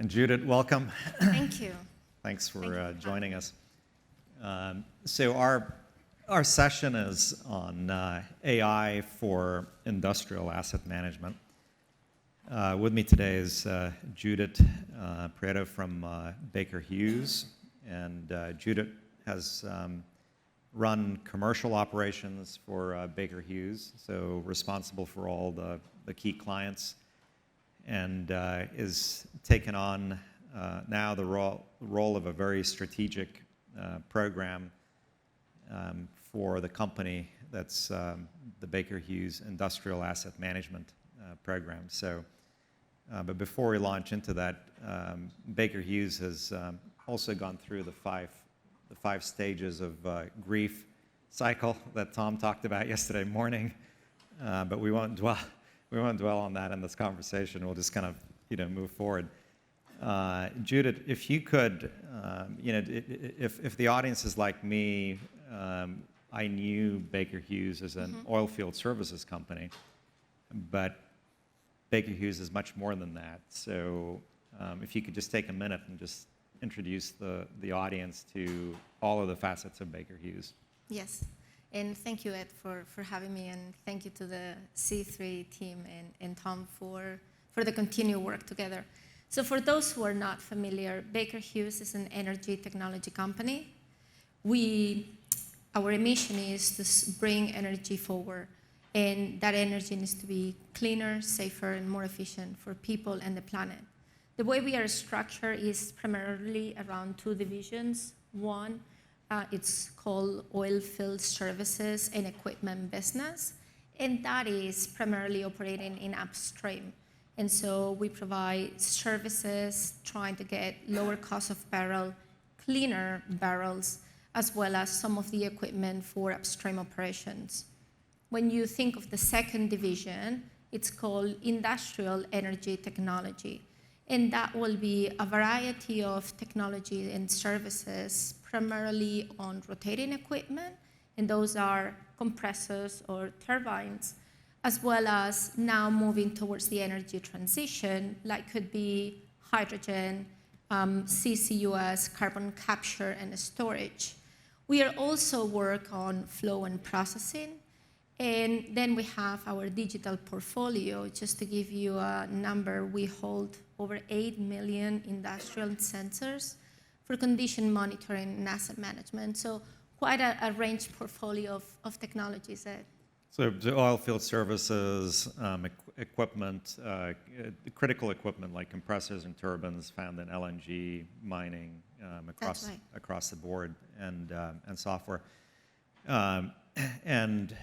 And Judith, welcome. Thank you. Thanks for joining us. So our session is on AI for industrial asset management. With me today is Judit Prieto from Baker Hughes, and Judith has run commercial operations for Baker Hughes, so responsible for all the key clients, and is taken on now the role of a very strategic program for the company that's the Baker Hughes Industrial Asset Management program. So, but before we launch into that, Baker Hughes has also gone through the five stages of grief cycle that Tom talked about yesterday morning, but we won't dwell on that in this conversation. We'll just kind of move forward. Judith, if you could, if the audience is like me, I knew Baker Hughes as an oil field services company, but Baker Hughes is much more than that. So if you could just take a minute and just introduce the audience to all of the facets of Baker Hughes. Yes, and thank you, Ed, for having me, and thank you to the C3 team and Tom for the continued work together. So for those who are not familiar, Baker Hughes is an energy technology company. Our mission is to bring energy forward, and that energy needs to be cleaner, safer, and more efficient for people and the planet. The way we are structured is primarily around two divisions. One, it's called Oil Field Services and Equipment Business, and that is primarily operating in upstream. And so we provide services trying to get lower cost of barrel, cleaner barrels, as well as some of the equipment for upstream operations. When you think of the second division, it's called Industrial Energy Technology. And that will be a variety of technology and services, primarily on rotating equipment, and those are compressors or turbines, as well as now moving towards the energy transition, like could be hydrogen, CCUS, carbon capture and storage. We are also work on flow and processing. And then we have our digital portfolio. Just to give you a number, we hold over 8 million industrial sensors for condition monitoring and asset management. So quite a range portfolio of technologies. So the oil field services, equipment, critical equipment like compressors and turbines found in LNG, mining, across the board, and software. And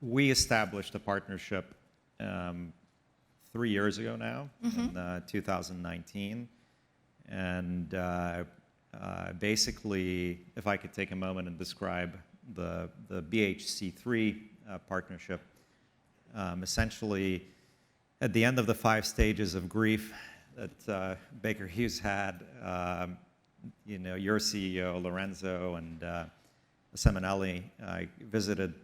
we established a partnership 3 years ago now, in 2019. And basically, if I could take a moment and describe the BHC3 partnership, essentially, at the end of the 5 stages of grief that Baker Hughes had, your CEO, Lorenzo, and Seminelli visited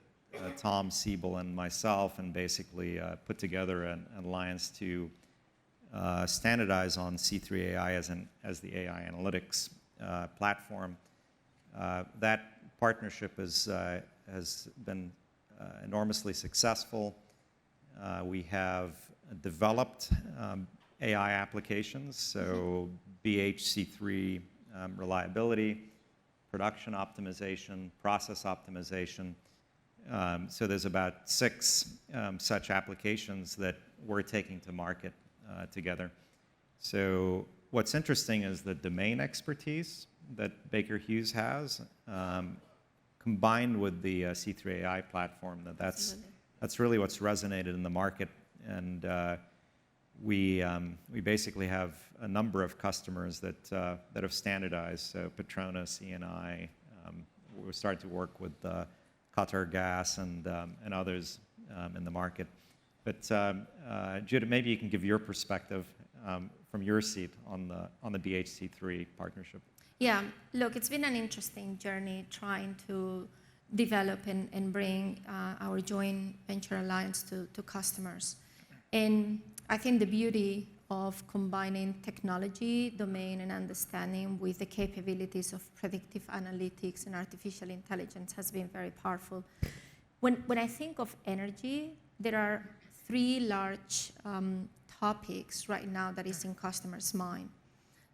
Tom Siebel and myself, and basically put together an alliance to standardize on C3 AI as the AI analytics platform. That partnership has been enormously successful. We have developed AI applications, so BHC3 reliability, production optimization, process optimization. So there's about 6 such applications that we're taking to market together. So what's interesting is the domain expertise that Baker Hughes has, combined with the C3 AI platform. That's really what's resonated in the market, and we basically have a number of customers that have standardized. So Petronas, E&I, we're starting to work with Qatar Gas and others in the market. But Judith, maybe you can give your perspective from your seat on the BHC3 partnership. Yeah, look, it's been an interesting journey trying to develop and bring our joint venture alliance to customers. And I think the beauty of combining technology, domain, and understanding with the capabilities of predictive analytics and artificial intelligence has been very powerful. When I think of energy, there are three large topics right now that is in customers' mind.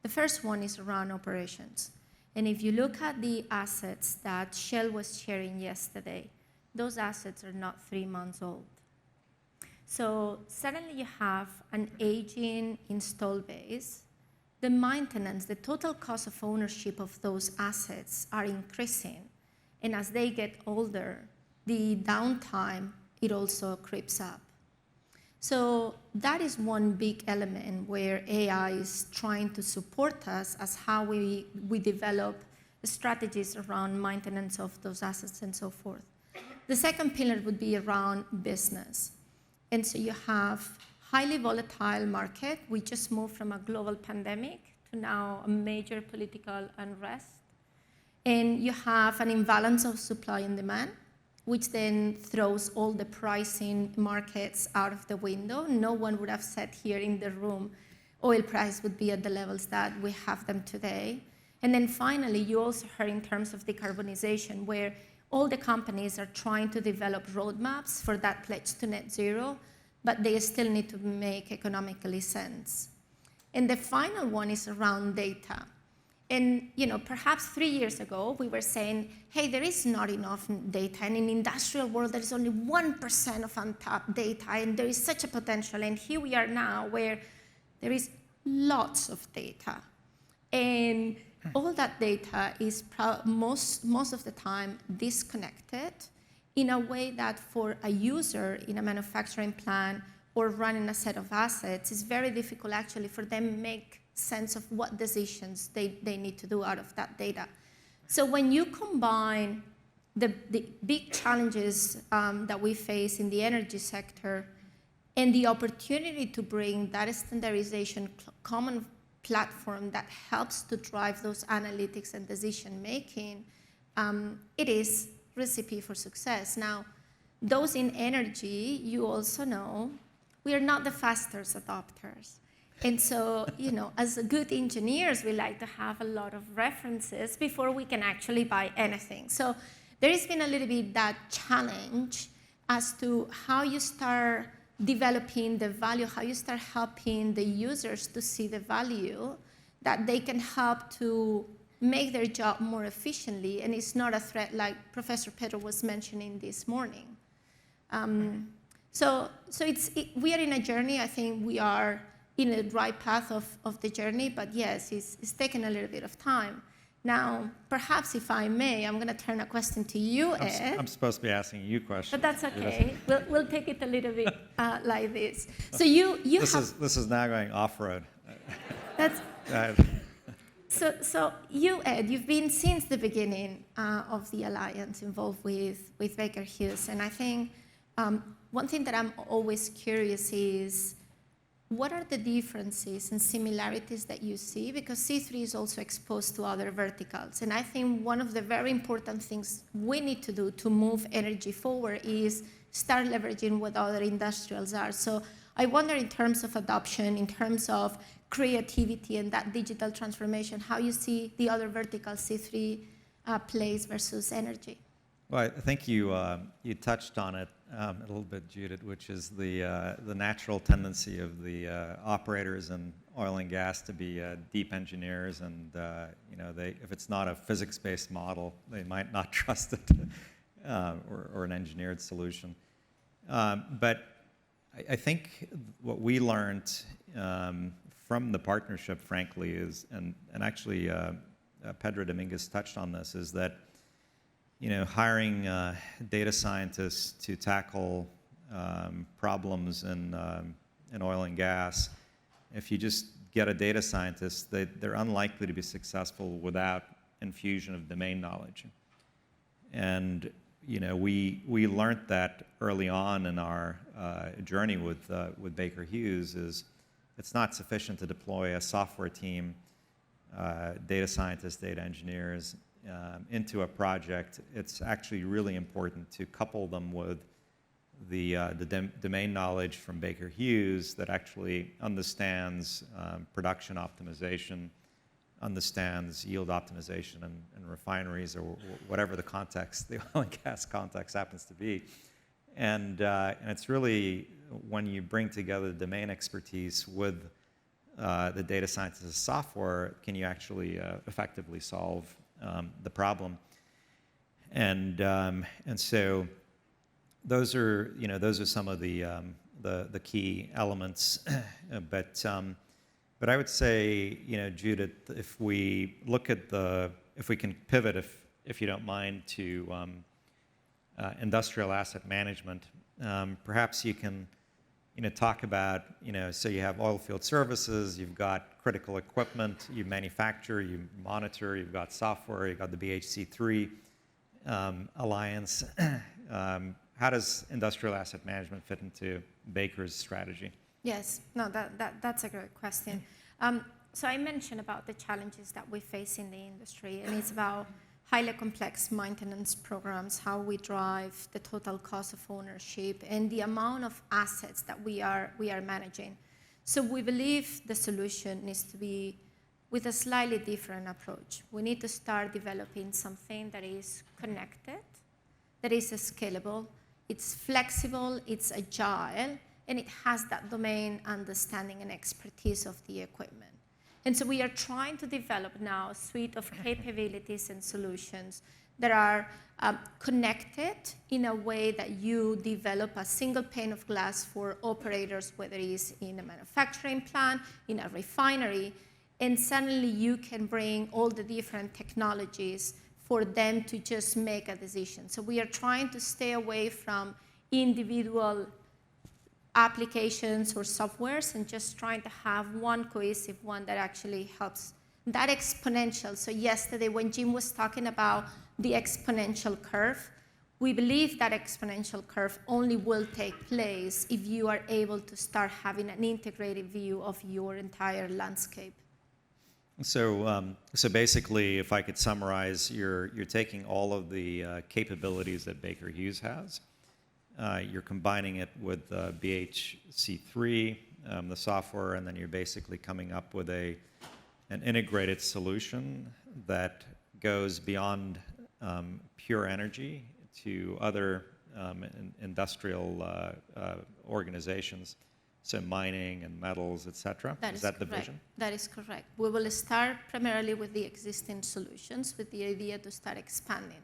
The first one is around operations. And if you look at the assets that Shell was sharing yesterday, those assets are not 3 months old. So suddenly you have an aging install base. The maintenance, the total cost of ownership of those assets are increasing. And as they get older, the downtime, it also creeps up. So that is one big element where AI is trying to support us as how we develop strategies around maintenance of those assets and so forth. The second pillar would be around business. And so you have highly volatile market. We just moved from a global pandemic to now a major political unrest. And you have an imbalance of supply and demand, which then throws all the pricing markets out of the window. No one would have said here in the room oil price would be at the levels that we have them today. And then finally, you also heard in terms of decarbonization, where all the companies are trying to develop roadmaps for that pledge to net zero, but they still need to make economically sense. And the final one is around data. And perhaps 3 years ago, we were saying, hey, there is not enough data. And in the industrial world, there is only 1% of untapped data, and there is such a potential. And here we are now, where there is lots of data. And all that data is most of the time disconnected in a way that for a user in a manufacturing plant or running a set of assets, it's very difficult actually for them to make sense of what decisions they need to do out of that data. So when you combine the big challenges that we face in the energy sector and the opportunity to bring that standardization common platform that helps to drive those analytics and decision making, it is recipe for success. Now, those in energy, you also know, we are not the fastest adopters. And so, as good engineers, we like to have a lot of references before we can actually buy anything. So there has been a little bit that challenge as to how you start developing the value, how you start helping the users to see the value that they can help to make their job more efficiently, and it's not a threat like Professor Pedro was mentioning this morning. So we are in a journey. I think we are in the right path of the journey, but yes, it's taken a little bit of time. Now, perhaps if I may, I'm going to turn a question to you, Ed. I'm supposed to be asking you questions. But that's okay. We'll take it a little bit like this. So this is now going off-road. That's... So you, Ed, you've been since the beginning of the Alliance involved with Baker Hughes. And I think one thing that I'm always curious is, what are the differences and similarities that you see? Because C3 is also exposed to other verticals. And I think one of the very important things we need to do to move energy forward is start leveraging what other industrials are. So I wonder, in terms of adoption, in terms of creativity and that digital transformation, how you see the other verticals C3 plays versus energy. Well, I think you touched on it a little bit, Judith, which is the natural tendency of the operators in oil and gas to be deep engineers, and if it's not a physics-based model, they might not trust it, or an engineered solution. But I think what we learned from the partnership, frankly, is, and actually Pedro Dominguez touched on this, is that hiring data scientists to tackle problems in oil and gas, if you just get a data scientist, they're unlikely to be successful without infusion of domain knowledge. And we learned that early on in our journey with Baker Hughes. Is it's not sufficient to deploy a software team, data scientists, data engineers, into a project. It's actually really important to couple them with domain knowledge from Baker Hughes that actually understands production optimization, understands yield optimization in refineries or whatever the context, the oil and gas context happens to be. And it's really when you bring together domain expertise with the data sciences software, can you actually effectively solve the problem? And so those are some of the key elements. But I would say, Judith, if we look at if we can pivot, if you don't mind, to industrial asset management, perhaps you can talk about, so you have oil field services, you've got critical equipment, you manufacture, you monitor, you've got software, you've got the BHC3 alliance. How does industrial asset management fit into Baker's strategy? Yes, no, that's a great question. So I mentioned about the challenges that we face in the industry, and it's about highly complex maintenance programs, how we drive the total cost of ownership, and the amount of assets that we are managing. So we believe the solution needs to be with a slightly different approach. We need to start developing something that is connected, that is scalable, it's flexible, it's agile, and it has that domain understanding and expertise of the equipment. And so we are trying to develop now a suite of capabilities and solutions that are connected in a way that you develop a single pane of glass for operators, whether it's in a manufacturing plant, in a refinery, and suddenly you can bring all the different technologies for them to just make a decision. So we are trying to stay away from individual applications or softwares and just trying to have one cohesive one that actually helps. That exponential, so yesterday when Jim was talking about the exponential curve, we believe that exponential curve only will take place if you are able to start having an integrated view of your entire landscape. So basically, if I could summarize, you're taking all of the capabilities that Baker Hughes has, you're combining it with BHC3, the software, and then you're basically coming up with an integrated solution that goes beyond pure energy to other industrial organizations. So mining and metals, et cetera. Is that the vision? That is correct. We will start primarily with the existing solutions with the idea to start expanding.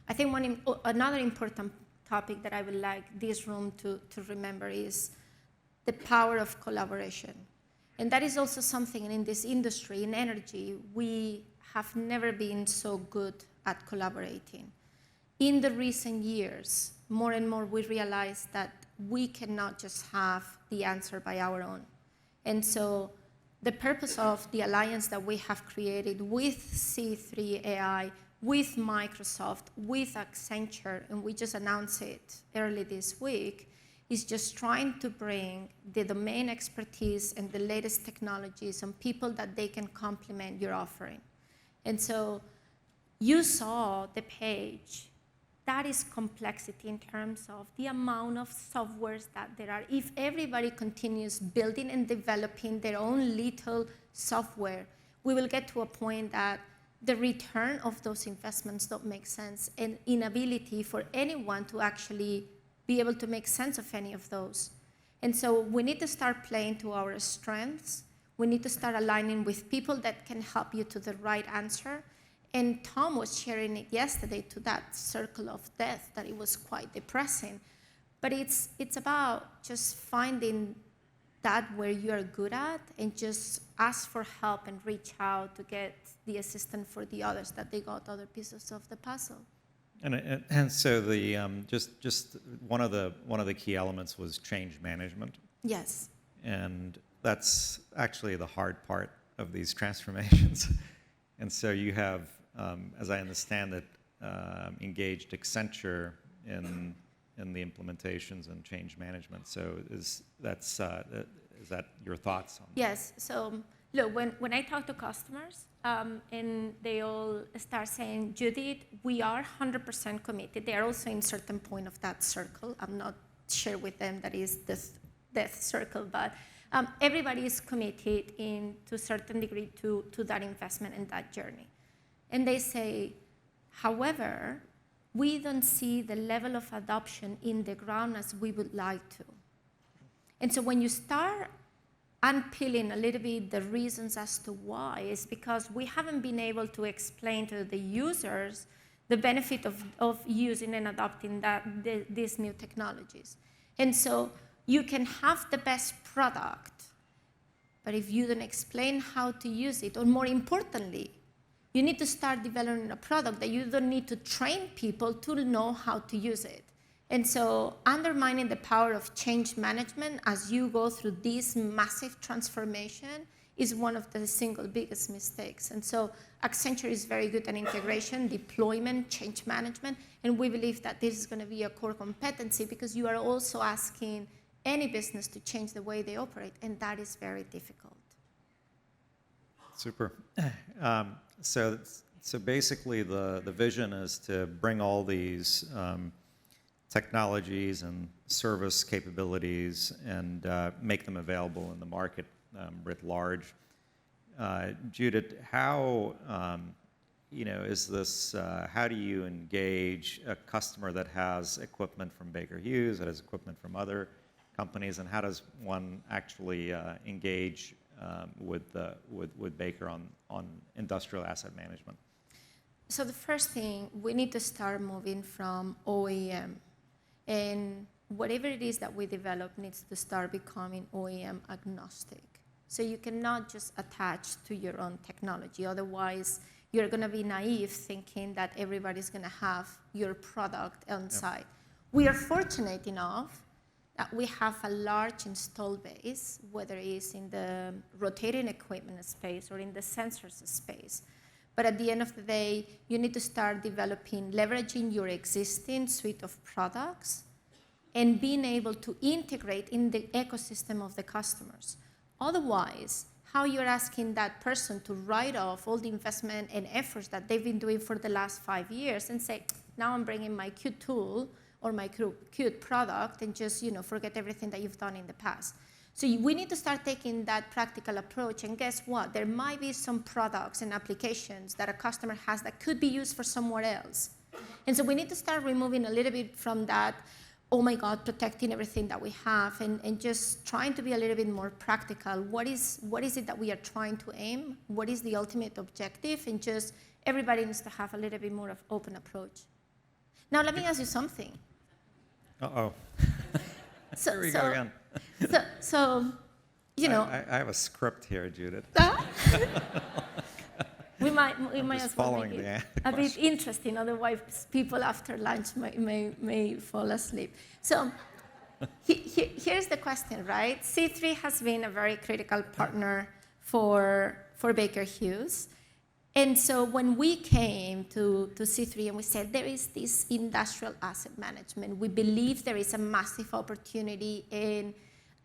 I think another important topic that I would like this room to remember is the power of collaboration. And that is also something in this industry, in energy, we have never been so good at collaborating. In the recent years, more and more we realize that we cannot just have the answer by our own. And so the purpose of the alliance that we have created with C3 AI, with Microsoft, with Accenture, and we just announced it early this week, is just trying to bring the domain expertise and the latest technologies and people that they can complement your offering. And so you saw the page. That is complexity in terms of the amount of softwares that there are. If everybody continues building and developing their own little software, we will get to a point that the return of those investments don't make sense, and inability for anyone to actually be able to make sense of any of those. And so we need to start playing to our strengths. We need to start aligning with people that can help you to the right answer. And Tom was sharing it yesterday to that circle of death, that it was quite depressing. But it's about just finding that where you are good at and just ask for help and reach out to get the assistance for the others, that they got other pieces of the puzzle. And so the just one of the key elements was change management. Yes. And that's actually the hard part of these transformations. And so you have, as I understand it, engaged Accenture in the implementations and change management. So is that your thoughts on that? Yes. So look, when I talk to customers, and they all start saying, Judith, we are 100% committed. They are also in certain point of that circle. I'm not share with them that is this death circle, but everybody is committed to a certain degree to that investment and that journey. And they say, however, we don't see the level of adoption in the ground as we would like to. And so when you start unpeeling a little bit the reasons as to why, is because we haven't been able to explain to the users the benefit of using and adopting these new technologies. And so you can have the best product, but if you don't explain how to use it, or more importantly, you need to start developing a product that you don't need to train people to know how to use it. And so undermining the power of change management as you go through this massive transformation is one of the single biggest mistakes. And so Accenture is very good at integration, deployment, change management, and we believe that this is going to be a core competency because you are also asking any business to change the way they operate, and that is very difficult. Super. So basically the vision is to bring all these technologies and service capabilities and make them available in the market writ large. Judith, how is this? How do you engage a customer that has equipment from Baker Hughes, that has equipment from other companies, and how does one actually engage with Baker on industrial asset management? So the first thing, we need to start moving from OEM, and whatever it is that we develop needs to start becoming OEM agnostic. So you cannot just attach to your own technology. Otherwise, you're going to be naive thinking that everybody's going to have your product on site. We are fortunate enough that we have a large install base, whether it's in the rotating equipment space or in the sensors space. But at the end of the day, you need to start leveraging your existing suite of products and being able to integrate in the ecosystem of the customers. Otherwise, how you're asking that person to write off all the investment and efforts that they've been doing for the last 5 years and say, now I'm bringing my Qt tool or my Qt product and just forget everything that you've done in the past. So we need to start taking that practical approach, and guess what? There might be some products and applications that a customer has that could be used for somewhere else. And so we need to start removing a little bit from that, oh my God, protecting everything that we have, and just trying to be a little bit more practical. What is it that we are trying to aim? What is the ultimate objective? And just everybody needs to have a little bit more of open approach. Now let me ask you something. Uh-oh. Here we go again. So, I have a script here, Judith. we might just as well following make it the a bit interesting. Otherwise, people after lunch may fall asleep. So here's the question, right? C3 has been a very critical partner for Baker Hughes. And so when we came to C3 and we said, there is this industrial asset management, we believe there is a massive opportunity in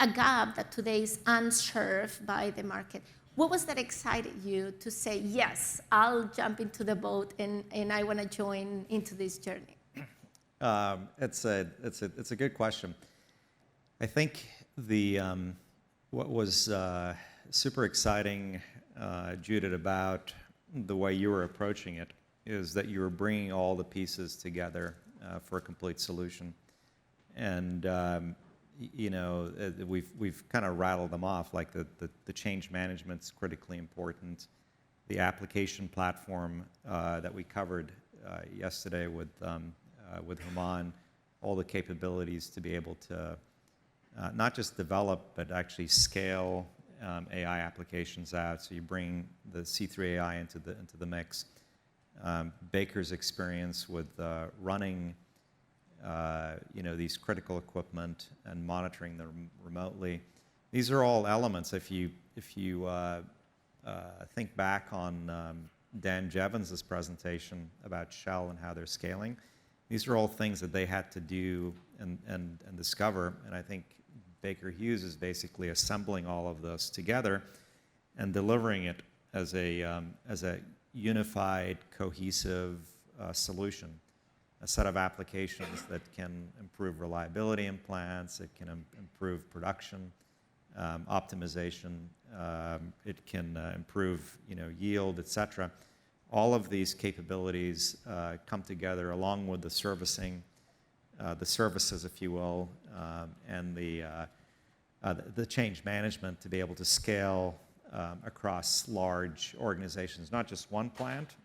a gap that today is unserved by the market. What was that excited you to say, yes, I'll jump into the boat and I want to join into this journey? It's a good question. I think what was super exciting, Judith, about the way you were approaching it is that you were bringing all the pieces together for a complete solution. And we've kind of rattled them off, like the change management's critically important, the application platform that we covered yesterday with Human, all the capabilities to be able to not just develop but actually scale AI applications out. So you bring the C3 AI into the mix. Baker's experience with running these critical equipment and monitoring them remotely. These are all elements. If you think back on Dan Jevons' presentation about Shell and how they're scaling, these are all things that they had to do and discover. And I think Baker Hughes is basically assembling all of this together and delivering it as a unified, cohesive solution. a set of applications that can improve reliability in plants, it can improve production, optimization, it can improve yield, etc. All of these capabilities come together along with the servicing, the services, if you will, and the change management to be able to scale across large organizations, not just one plant,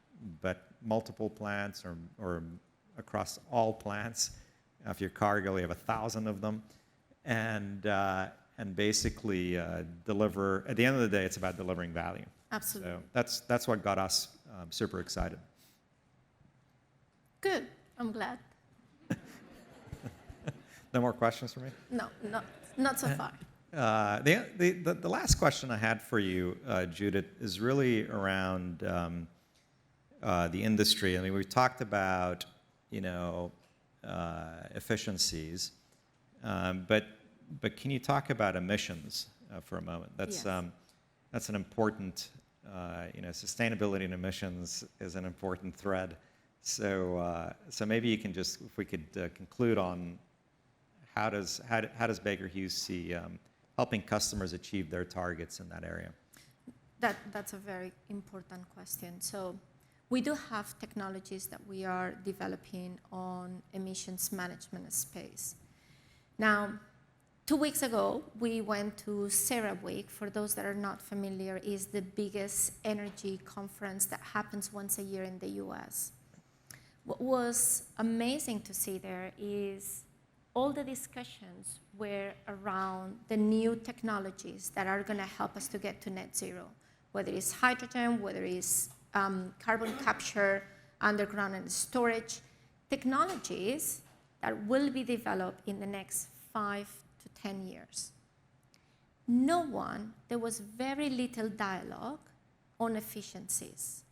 but multiple plants or across all plants. If you're Cargill, you have 1,000 of them, and basically deliver. At the end of the day, it's about delivering value. Absolutely. So that's what got us super excited. Good. I'm glad. No more questions for me? No, not so far. The last question I had for you, Judith, is really around the industry. I mean, we've talked about efficiencies, but can you talk about emissions for a moment? Yes. That's an important, sustainability and emissions is an important thread. So maybe you can just, if we could conclude on how does Baker Hughes see helping customers achieve their targets in that area? That's a very important question. So we do have technologies that we are developing on emissions management space. Now, 2 weeks ago, we went to CERAWeek. For those that are not familiar, is the biggest energy conference that happens once a year in the US. What was amazing to see there is all the discussions were around the new technologies that are going to help us to get to net zero, whether it's hydrogen, whether it's carbon capture, underground and storage, technologies that will be developed in the next 5 to 10 years. There was very little dialogue on efficiencies.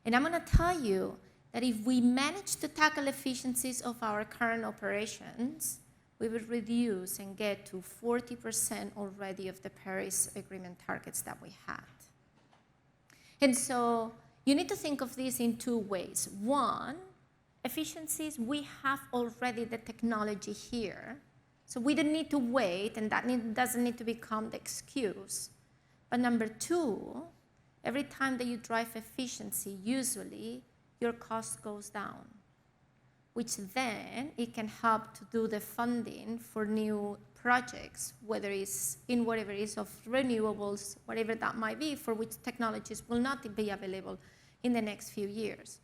And I'm going to tell you that if we manage to tackle efficiencies of our current operations, we will reduce and get to 40% already of the Paris Agreement targets that we had. And so you need to think of this in 2 ways. One, efficiencies, we have already the technology here, so we don't need to wait, and that doesn't need to become the excuse. But number 2, every time that you drive efficiency, usually your cost goes down, which then it can help to do the funding for new projects, whether it's in whatever it is of renewables, whatever that might be, for which technologies will not be available in the next few years.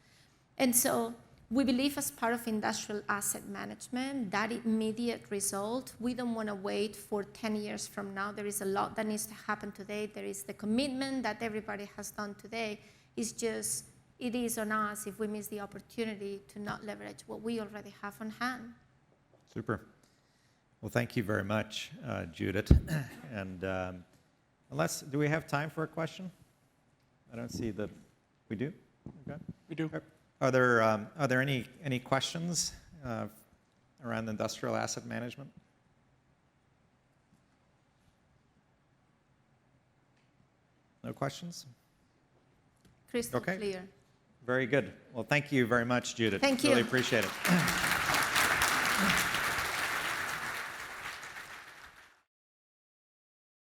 And so we believe as part of industrial asset management, that immediate result, we don't want to wait for 10 years from now. There is a lot that needs to happen today. There is the commitment that everybody has done today. It's just, it is on us if we miss the opportunity to not leverage what we already have on hand. Super. Well, thank you very much, Judith. And do we have time for a question? I don't see the. We do? Okay. We do. Are there any questions around industrial asset management? No questions? Crystal clear. Very good. Well, thank you very much, Judith. Thank you. Really appreciate it.